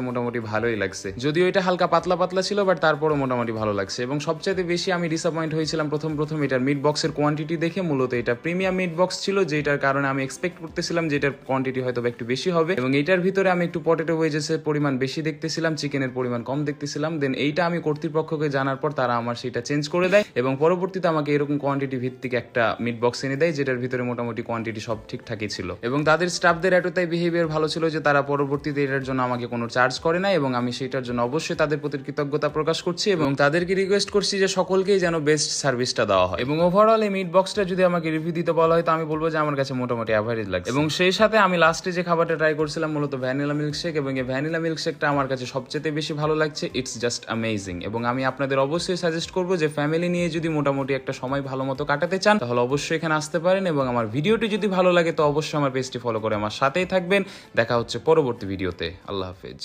মোটামুটি ভালোই লাগছে, যদিও এটা হালকা পাতলা পাতলা ছিল, বাট তারপরও মোটামুটি ভালো লাগছে। এবং সবচাইতে বেশি আমি ডিসঅ্যাপয়েন্ট হয়েছিলাম প্রথম এটার মিট বক্সের কোয়ান্টিটি দেখে। মূলত এটা প্রিমিয়াম মিট বক্স ছিল, যেটার কারণে আমি এক্সপেক্ট করতেছিলাম যে এটার কোয়ান্টিটি হয়তো একটু বেশি হবে, এবং এইটার ভিতরে আমি একটু পটেটো ওয়েজেসের পরিমাণ বেশি দেখতেছিলাম, চিকেনের পরিমাণ কম দেখতেছিলাম। দেন এইটা আমি কর্তৃপক্ষকে জানার পর তারা আমার সেটা চেঞ্জ করে দেয়, এবং পরবর্তীতে আমাকে এরকম কোয়ান্টিটি ভিত্তিক একটা মিট বক্স এনে দেয়, যেটার ভিতরে মোটামুটি কোয়ান্টিটি সব ঠিকঠাকই ছিল। এবং তাদের স্টাফদের এতটাই বিহেভিয়ার ভালো ছিল যে তারা পরবর্তীতে এটার জন্য আমাকে কোনো চার্জ করে না, এবং আমি সেটার জন্য অবশ্যই তাদের প্রতি কৃতজ্ঞতা প্রকাশ করছি, এবং তাদেরকে রিকোয়েস্ট করছি যে সকলকেই যেন বেস্ট সার্ভিসটা দেওয়া হয়। এবং ওভারঅল এই মিট বক্সটা যদি আমাকে রিভিউ দিতে বলা হয়, তো আমি বলবো যে আমার কাছে মোটামুটি অ্যাভারেজ লাগছে। এবং সেই সাথে আমি লাস্টে যে খাবারটা ট্রাই করছিলাম মূলত ভ্যানিলা মিল্কশেক, এবং এই ভ্যানিলা মিল্কশেকটা আমার কাছে সবচেয়ে বেশি ভালো লাগছে। It's just amazing. এবং আমি আপনাদের অবশ্যই সাজেস্ট করবো যে ফ্যামিলি নিয়ে যদি মোটামুটি একটা সময় ভালো মতো কাটাতে চান, তাহলে অবশ্যই এখানে আসতে পারেন। এবং আমার ভিডিওটি যদি ভালো লাগে তো অবশ্যই আমার পেজটি ফলো করে আমার সাথেই থাকবেন। দেখা হচ্ছে পরবর্তী ভিডিওতে। আল্লাহ হাফেজ।